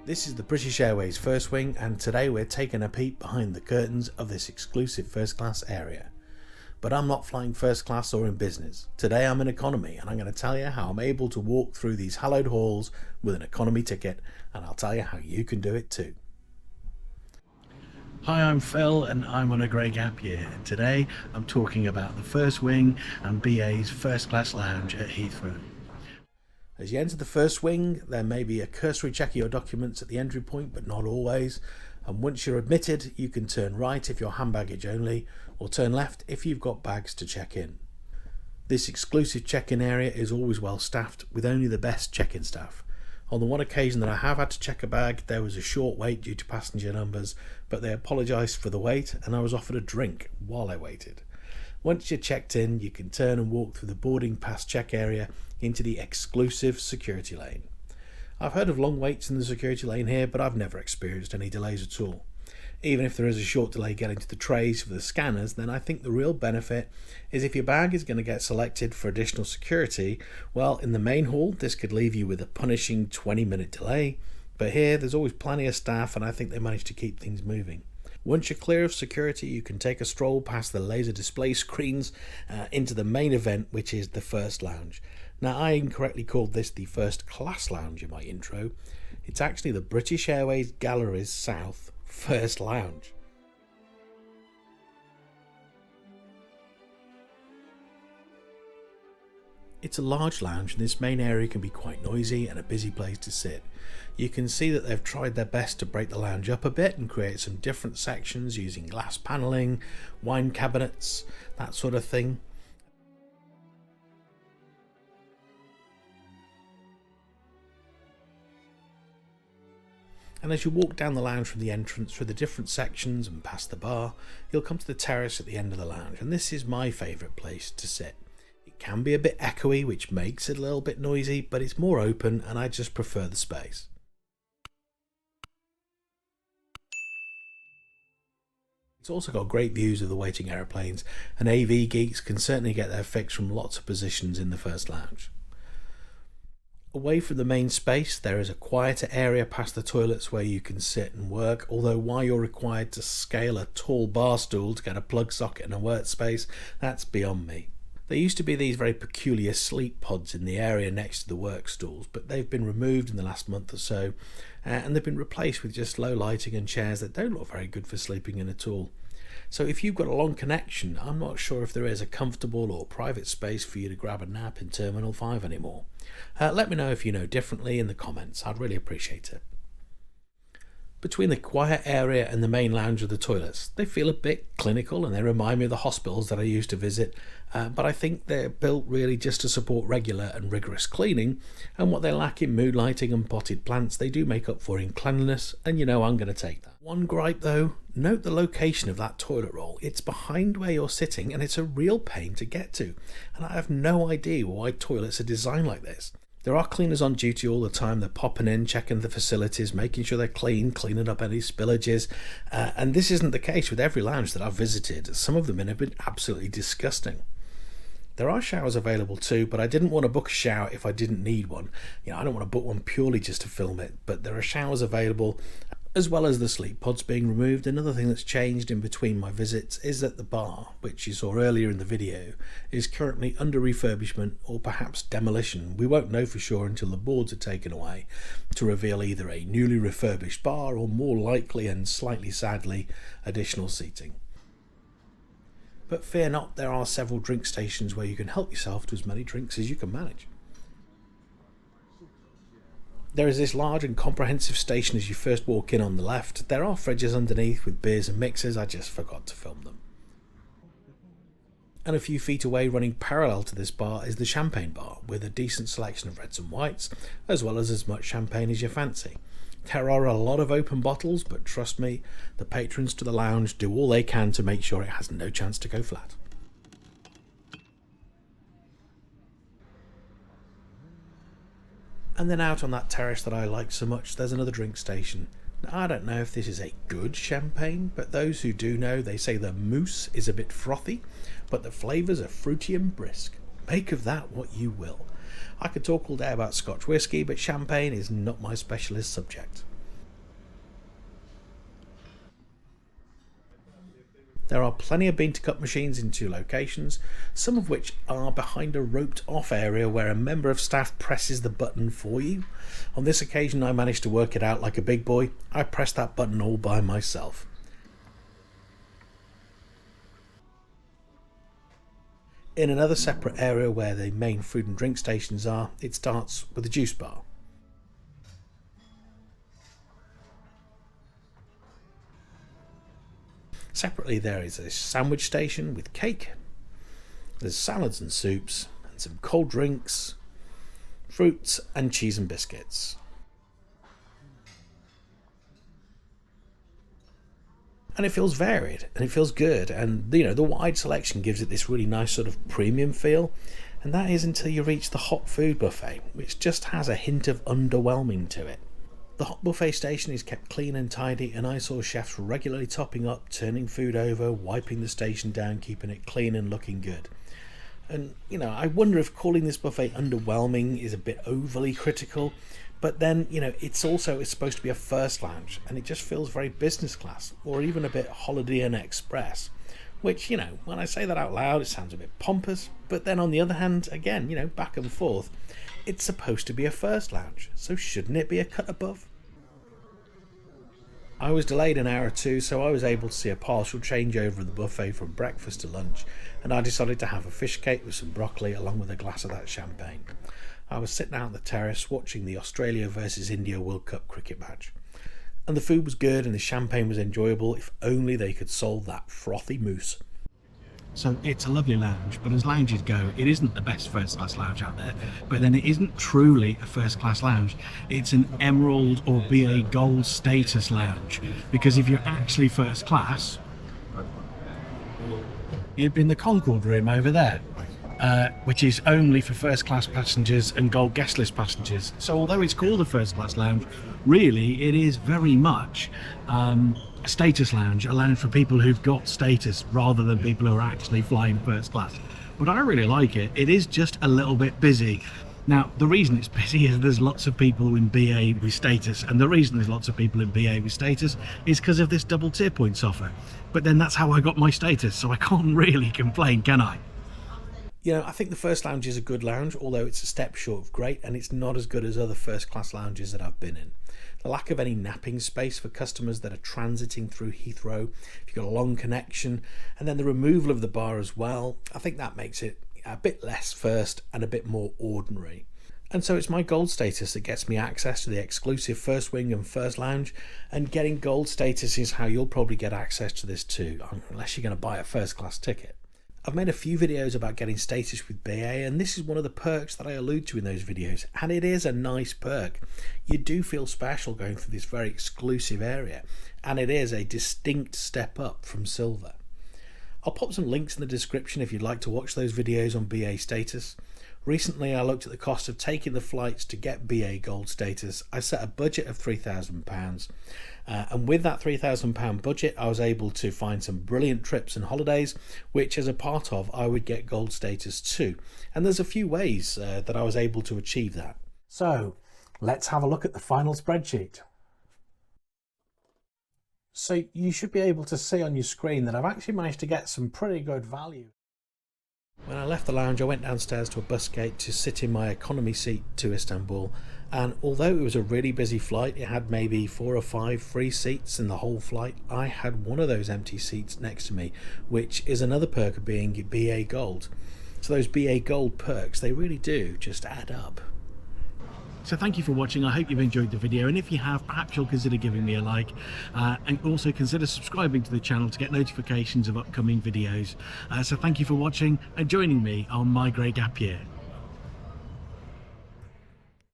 This is the British Airways First Wing, and today we're taking a peek behind the curtains of this exclusive first class area. But I'm not flying first class or in business. Today I'm in economy, and I'm going to tell you how I'm able to walk through these hallowed halls with an economy ticket, and I'll tell you how you can do it too. Hi, I'm Phil and I'm on a grey gap year, and today I'm talking about the First Wing and BA's first class lounge at Heathrow. As you enter the First Wing, there may be a cursory check of your documents at the entry point, but not always. And once you're admitted, you can turn right if you're hand baggage only, or turn left if you've got bags to check in. This exclusive check-in area is always well staffed, with only the best check-in staff. On the one occasion that I have had to check a bag, there was a short wait due to passenger numbers, but they apologised for the wait and I was offered a drink while I waited. Once you're checked in, you can turn and walk through the boarding pass check area into the exclusive security lane. I've heard of long waits in the security lane here, but I've never experienced any delays at all. Even if there is a short delay getting to the trays for the scanners, then I think the real benefit is if your bag is going to get selected for additional security, well, in the main hall this could leave you with a punishing 20-minute delay, but here there's always plenty of staff and I think they manage to keep things moving. Once you're clear of security, you can take a stroll past the laser display screens into the main event, which is the First Lounge. Now, I incorrectly called this the First Class Lounge in my intro. It's actually the British Airways Galleries South First Lounge. It's a large lounge and this main area can be quite noisy and a busy place to sit. You can see that they've tried their best to break the lounge up a bit and create some different sections using glass panelling, wine cabinets, that sort of thing. And as you walk down the lounge from the entrance through the different sections and past the bar, you'll come to the terrace at the end of the lounge, and this is my favourite place to sit. It can be a bit echoey, which makes it a little bit noisy, but it's more open and I just prefer the space. It's also got great views of the waiting aeroplanes, and AV geeks can certainly get their fix from lots of positions in the first lounge. Away from the main space, there is a quieter area past the toilets where you can sit and work, although why you're required to scale a tall bar stool to get a plug socket and a workspace, that's beyond me. There used to be these very peculiar sleep pods in the area next to the work stools, but they've been removed in the last month or so, and they've been replaced with just low lighting and chairs that don't look very good for sleeping in at all. So if you've got a long connection, I'm not sure if there is a comfortable or private space for you to grab a nap in Terminal 5 anymore. Let me know if you know differently in the comments, I'd really appreciate it. Between the quiet area and the main lounge of the toilets, they feel a bit clinical and they remind me of the hospitals that I used to visit, but I think they're built really just to support regular and rigorous cleaning, and what they lack in mood lighting and potted plants they do make up for in cleanliness, and you know I'm going to take that. One gripe though, note the location of that toilet roll. It's behind where you're sitting and it's a real pain to get to, and I have no idea why toilets are designed like this. There are cleaners on duty all the time. They're popping in, checking the facilities, making sure they're clean, cleaning up any spillages. And this isn't the case with every lounge that I've visited. Some of them have been absolutely disgusting. There are showers available too, but I didn't want to book a shower if I didn't need one. I don't want to book one purely just to film it, but there are showers available, as well as the sleep pods being removed. Another thing that's changed in between my visits is that the bar, which you saw earlier in the video, is currently under refurbishment or perhaps demolition. We won't know for sure until the boards are taken away to reveal either a newly refurbished bar or, more likely and slightly sadly, additional seating. But fear not, there are several drink stations where you can help yourself to as many drinks as you can manage. There is this large and comprehensive station as you first walk in on the left. There are fridges underneath with beers and mixers, I just forgot to film them. And a few feet away, running parallel to this bar, is the champagne bar, with a decent selection of reds and whites, as well as much champagne as you fancy. There are a lot of open bottles, but trust me, the patrons to the lounge do all they can to make sure it has no chance to go flat. And then out on that terrace that I like so much, there's another drink station. Now, I don't know if this is a good champagne, but those who do know, they say the mousse is a bit frothy, but the flavours are fruity and brisk. Make of that what you will. I could talk all day about Scotch whisky, but champagne is not my specialist subject. There are plenty of bean to cup machines in 2 locations, some of which are behind a roped off area where a member of staff presses the button for you. On this occasion I managed to work it out like a big boy. I pressed that button all by myself. In another separate area where the main food and drink stations are, it starts with a juice bar. Separately there is a sandwich station with cake, there's salads and soups, and some cold drinks, fruits and cheese and biscuits. And it feels varied and it feels good, and the wide selection gives it this really nice sort of premium feel, and that is until you reach the hot food buffet, which just has a hint of underwhelming to it. The hot buffet station is kept clean and tidy, and I saw chefs regularly topping up, turning food over, wiping the station down, keeping it clean and looking good. And I wonder if calling this buffet underwhelming is a bit overly critical, but then it's supposed to be a first lounge, and it just feels very business class, or even a bit Holiday Inn Express, which when I say that out loud it sounds a bit pompous, but then on the other hand, again, back and forth, it's supposed to be a first lounge, so shouldn't it be a cut above? I was delayed an hour or two, so I was able to see a partial changeover of the buffet from breakfast to lunch, and I decided to have a fish cake with some broccoli along with a glass of that champagne. I was sitting out on the terrace watching the Australia versus India World Cup cricket match, and the food was good and the champagne was enjoyable, if only they could solve that frothy mousse. So it's a lovely lounge, but as lounges go, it isn't the best first class lounge out there, but then it isn't truly a first class lounge. It's an Emerald or BA Gold status lounge, because if you're actually first class, you'd be in the Concorde room over there, which is only for first class passengers and gold guest list passengers. So although it's called a first class lounge, really it is very much a status lounge, a lounge for people who've got status rather than people who are actually flying first class. But I really like it. It is just a little bit busy. Now, the reason it's busy is there's lots of people in BA with status, and the reason there's lots of people in BA with status is because of this double tier points offer. But then that's how I got my status, so I can't really complain, can I? I think the first lounge is a good lounge, although it's a step short of great, and it's not as good as other first class lounges that I've been in. The lack of any napping space for customers that are transiting through Heathrow, if you've got a long connection, and then the removal of the bar as well, I think that makes it a bit less first and a bit more ordinary. And so it's my gold status that gets me access to the exclusive First Wing and First Lounge, and getting gold status is how you'll probably get access to this too, unless you're going to buy a first class ticket. I've made a few videos about getting status with BA, and this is one of the perks that I allude to in those videos, and it is a nice perk. You do feel special going through this very exclusive area, and it is a distinct step up from silver. I'll pop some links in the description if you'd like to watch those videos on BA status. Recently I looked at the cost of taking the flights to get BA Gold status. I set a budget of £3,000, and with that £3,000 budget I was able to find some brilliant trips and holidays, which as a part of I would get Gold status too. And there's a few ways that I was able to achieve that. So let's have a look at the final spreadsheet. So you should be able to see on your screen that I've actually managed to get some pretty good value. When I left the lounge, I went downstairs to a bus gate to sit in my economy seat to Istanbul, and although it was a really busy flight, it had maybe 4 or 5 free seats in the whole flight, I had one of those empty seats next to me, which is another perk of being BA Gold. So those BA Gold perks, they really do just add up. So thank you for watching. I hope you've enjoyed the video, and if you have, perhaps you'll consider giving me a like, and also consider subscribing to the channel to get notifications of upcoming videos. So thank you for watching and joining me on my Grey Gap Year.